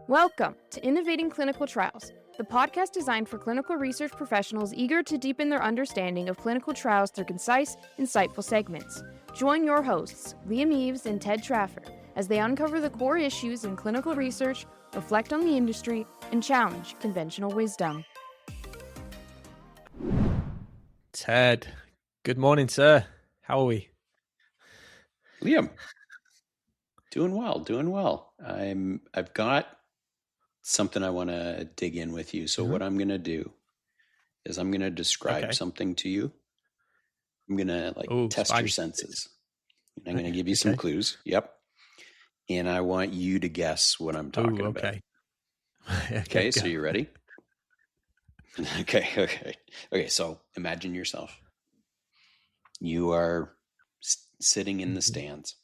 Welcome to Innovating Clinical Trials, the podcast designed for clinical research professionals eager to deepen their understanding of clinical trials through concise, insightful segments. Join your hosts, Liam Eves and Ted Trafford, as they uncover the core issues in clinical research, reflect on the industry, and challenge conventional wisdom. Ted, good morning, sir. How are we? Liam, doing well. I've got something I want to dig in with you. So what I'm going to do is I'm going to describe something to you. I'm going to test your senses. And I'm going to give you some clues. Yep. And I want you to guess what I'm talking about. Okay, so you ready? Okay, so imagine yourself. You are sitting in the stands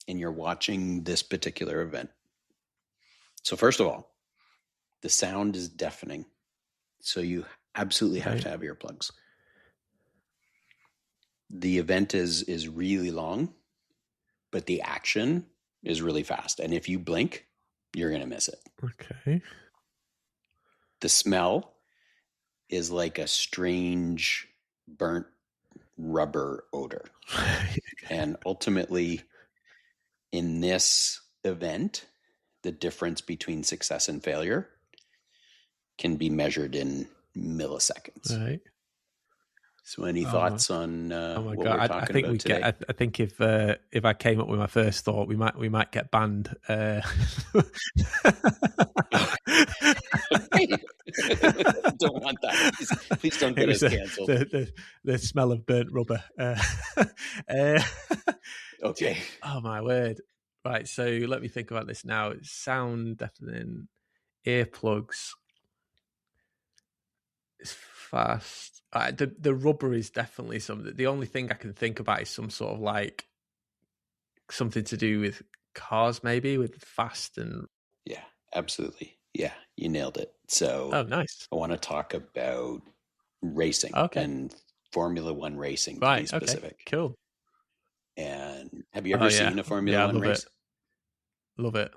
and you're watching this particular event. So first of all, the sound is deafening. So you absolutely have to have earplugs. The event is really long, but the action is really fast. And if you blink, you're going to miss it. Okay. The smell is like a strange burnt rubber odor. And ultimately, in this event, the difference between success and failure can be measured in milliseconds. Right. So any thoughts on what God. we're talking about today? I think if I came up with my first thought, we might get banned. Don't want that. Please don't get us canceled. The smell of burnt rubber. Okay. Oh my word. Right. So let me think about this now. Sound deafening, earplugs. It's fast. The rubber is definitely something. The only thing I can think about is some sort of like something to do with cars, maybe with fast and. Yeah, absolutely. Yeah, you nailed it. So, nice. I want to talk about racing and Formula One racing, to be specific. Okay. Cool. And have you ever seen a Formula One race? Love it.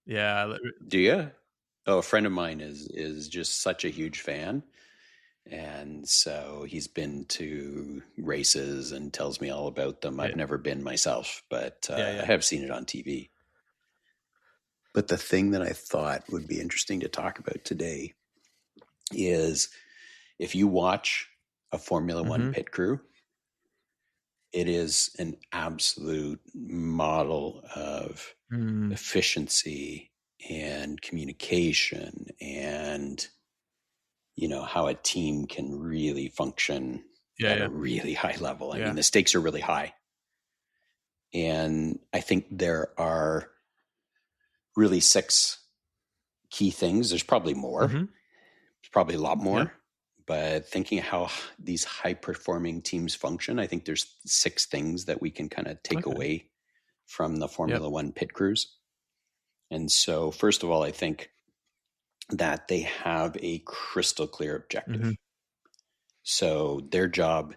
Yeah. Do you? Oh, a friend of mine is just such a huge fan. And so he's been to races and tells me all about them. I've never been myself, but I have seen it on TV. But the thing that I thought would be interesting to talk about today is if you watch a Formula One pit crew, it is an absolute model of efficiency and communication and, how a team can really function at a really high level. I mean, the stakes are really high. And I think there are really 6 key things. There's probably more. There's probably a lot more. Yeah. But thinking how these high-performing teams function, I think there's 6 things that we can kind of take away from the Formula One pit crews. And so, first of all, I think that they have a crystal clear objective. So their job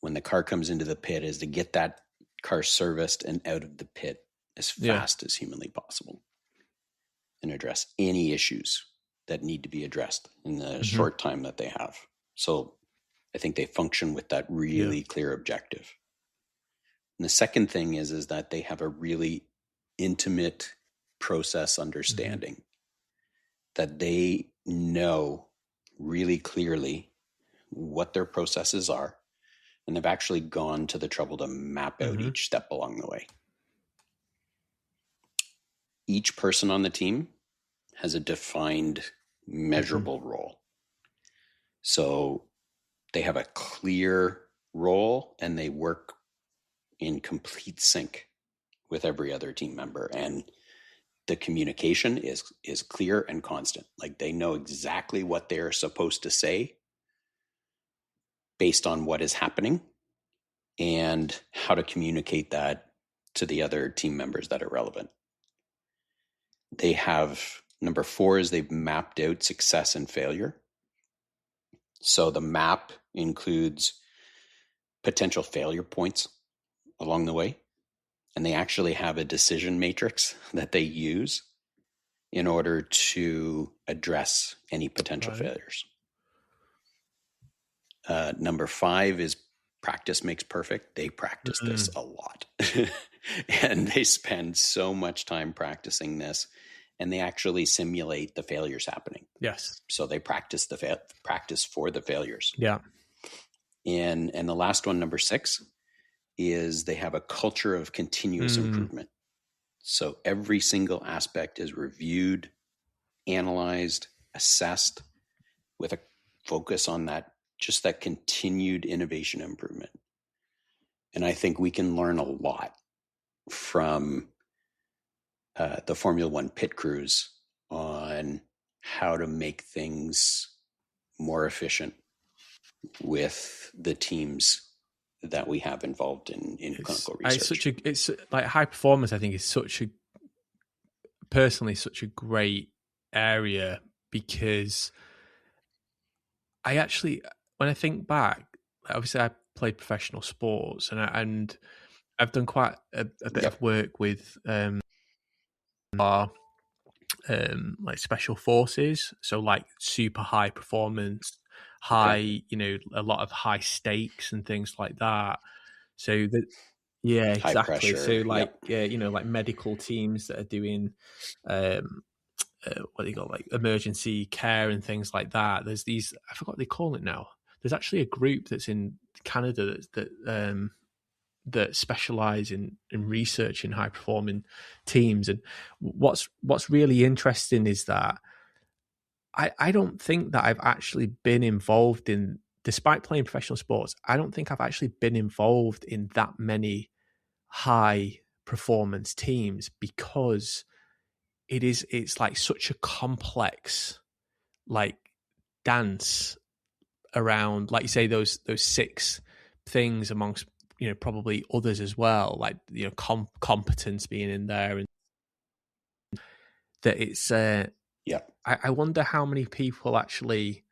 when the car comes into the pit is to get that car serviced and out of the pit as fast as humanly possible and address any issues that need to be addressed in the short time that they have. So I think they function with that really clear objective. And the second thing is that they have a really intimate process understanding that they know really clearly what their processes are. And they've actually gone to the trouble to map out each step along the way. Each person on the team has a defined, measurable role. So they have a clear role and they work in complete sync with every other team member. And the communication is clear and constant. Like they know exactly what they're supposed to say based on what is happening and how to communicate that to the other team members that are relevant. They have, number 4 is they've mapped out success and failure. So the map includes potential failure points along the way. And they actually have a decision matrix that they use in order to address any potential failures. Number 5 is practice makes perfect. They practice this a lot. And they spend so much time practicing this, and they actually simulate the failures happening. Yes. So they practice practice for the failures. Yeah. And the last one, number 6, is they have a culture of continuous improvement. So every single aspect is reviewed, analyzed, assessed with a focus on that continued innovation improvement. And I think we can learn a lot from the Formula One pit crews on how to make things more efficient with the teams that we have involved in clinical research. It's like high performance, I think, is such a great area, because I actually, when I think back, obviously I played professional sports, and I've done quite a bit of work with our like special forces, so like super high performance, a lot of high stakes and things like that. So that, yeah, exactly. Pressure, so like like medical teams that are doing what do you call, like emergency care and things like that. There's these, I forgot what they call it now. There's actually a group that's in Canada that specialize in research in high performing teams. And what's really interesting is that I don't think that I've actually been involved in, despite playing professional sports, I don't think I've actually been involved in that many high performance teams, because it's like such a complex like dance around, like you say, those 6 things, amongst probably others as well, like competence being in there, and that it's I wonder how many people actually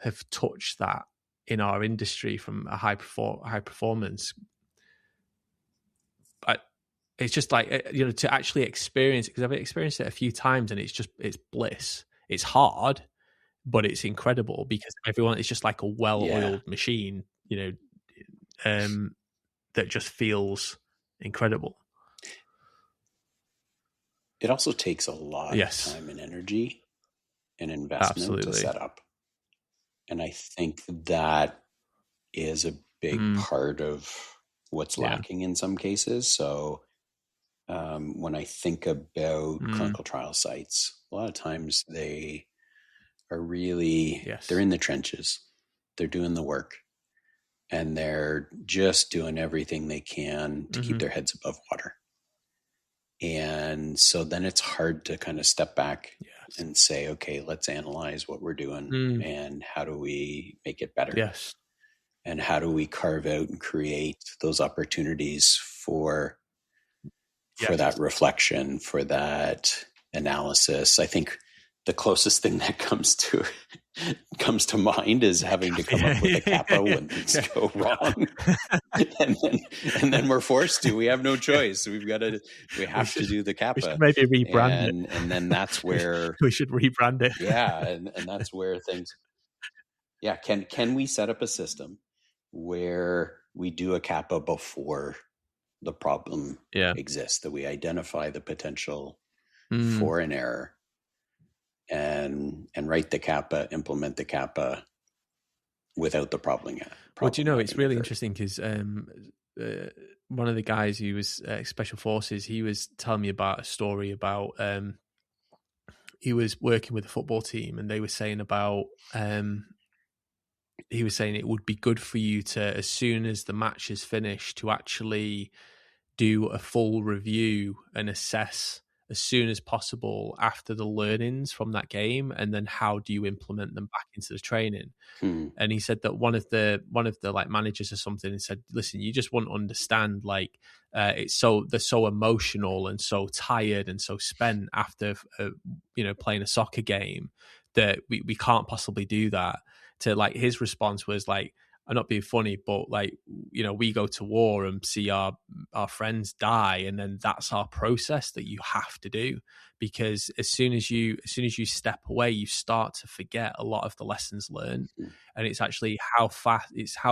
have touched that in our industry from a high performance. But it's just like, to actually experience it, because I've experienced it a few times, and it's bliss. It's hard, but it's incredible, because everyone is just like a well-oiled machine, that just feels incredible. It also takes a lot of time and energy and investment to set up. And I think that is a big part of what's lacking in some cases. So when I think about clinical trial sites, a lot of times they are really, they're in the trenches. They're doing the work, and they're just doing everything they can to keep their heads above water. And so then it's hard to kind of step back and say, okay, let's analyze what we're doing and how do we make it better? Yes. And how do we carve out and create those opportunities for that reflection, for that analysis? I think the closest thing that comes to mind is having to come up with a kappa when things go wrong. and then we're forced to. We have no choice. We have to do the kappa. We should maybe rebrand it. And then that's where we should rebrand it. Yeah, and that's where things. Yeah, can we set up a system where we do a kappa before the problem exists, that we identify the potential for an error, and write the kappa, implement the kappa without the problem yet. Well, do you know, it's really interesting, because one of the guys who was Special Forces, he was telling me about a story about he was working with a football team, and they were saying about he was saying it would be good for you to, as soon as the match is finished, to actually do a full review and assess as soon as possible after the learnings from that game, and then how do you implement them back into the training. And he said that one of the like managers or something said, listen, you just won't understand, like they're so emotional and so tired and so spent after playing a soccer game, that we can't possibly do that. To like, his response was like, I'm not being funny, but like, you know, we go to war and see our friends die, and then that's our process that you have to do, because as soon as you step away, you start to forget a lot of the lessons learned. And it's actually how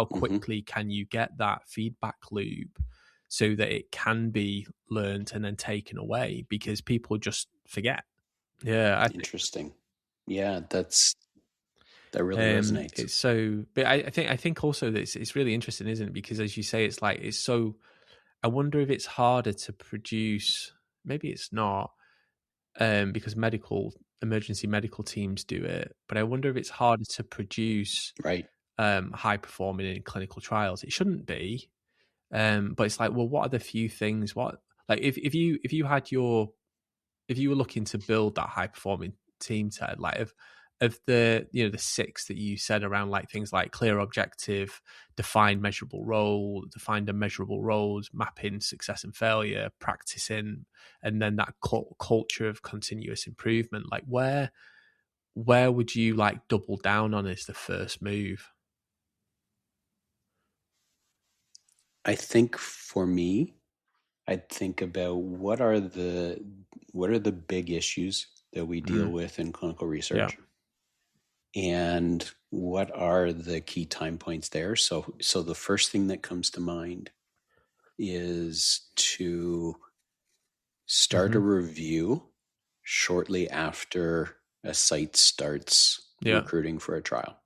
quickly can you get that feedback loop so that it can be learned and then taken away, because people just forget. Yeah, Interesting. Yeah, that really resonates. It's so, but I think also that it's really interesting, isn't it? Because as you say, it's like, it's so, I wonder if it's harder to produce. Maybe it's not, because emergency medical teams do it, but I wonder if it's harder to produce high performing in clinical trials. It shouldn't be, but it's like, well, what are the few things? What, like, if you were looking to build that high performing team, Ted, like of the, you know, the 6 that you said around, like things like clear objective, defined and measurable roles, mapping success and failure, practicing, and then that culture of continuous improvement, like where would you like double down on as the first move? I think for me, I'd think about what are the big issues that we deal with in clinical research. Yeah. And what are the key time points there? So the first thing that comes to mind is to start a review shortly after a site starts recruiting for a trial.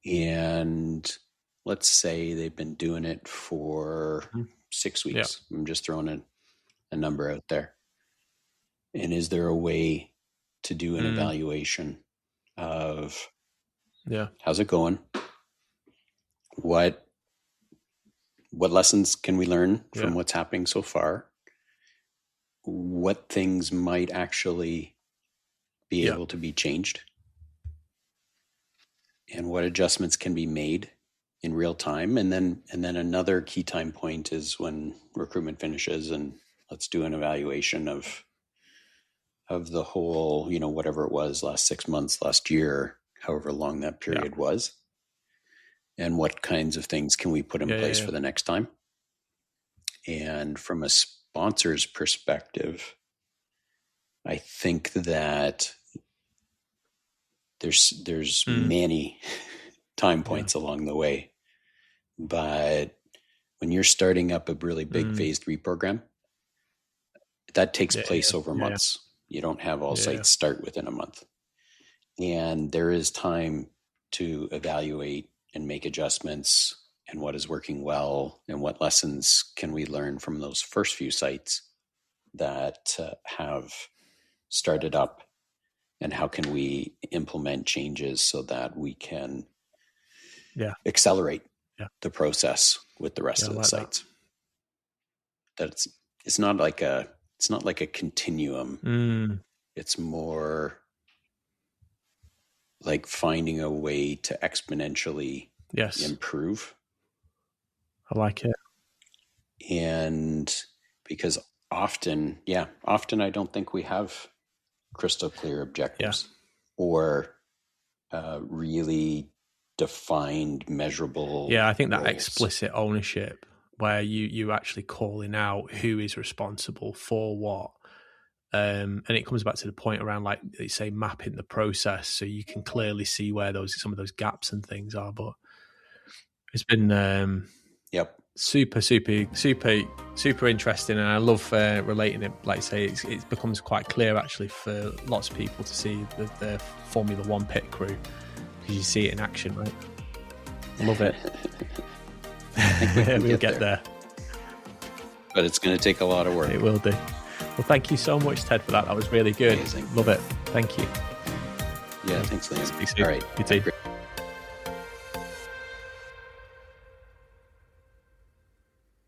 And let's say they've been doing it for 6 weeks. Yeah. I'm just throwing a number out there. And is there a way to do an evaluation of how's it going? What lessons can we learn from what's happening so far? What things might actually be able to be changed? And what adjustments can be made in real time? And then another key time point is when recruitment finishes, and let's do an evaluation of the whole, you know, whatever it was, last 6 months, last year, however long that period was, and what kinds of things can we put in place for the next time. And from a sponsor's perspective, I think that there's many time points along the way, but when you're starting up a really big phase 3 program, that takes place over months. You don't have all sites start within a month. And there is time to evaluate and make adjustments, and what is working well, and what lessons can we learn from those first few sites that have started up, and how can we implement changes so that we can accelerate the process with the rest of the sites. That it's not like a continuum. It's more like finding a way to exponentially improve. I like it. And because often I don't think we have crystal clear objectives or really defined, measurable I think that roles. Explicit ownership, where you actually calling out who is responsible for what. And it comes back to the point around, like they say, mapping the process, so you can clearly see where some of those gaps and things are. But it's been super interesting, and I love relating it. Like I say, it becomes quite clear actually for lots of people to see the Formula One pit crew, because you see it in action, right? Love it. We'll get there. But it's going to take a lot of work. It will do. Well, thank you so much, Ted, for that. That was really good. Amazing. Love it. Thank you. Yeah, thanks, Liam. Speak soon. All right. You too.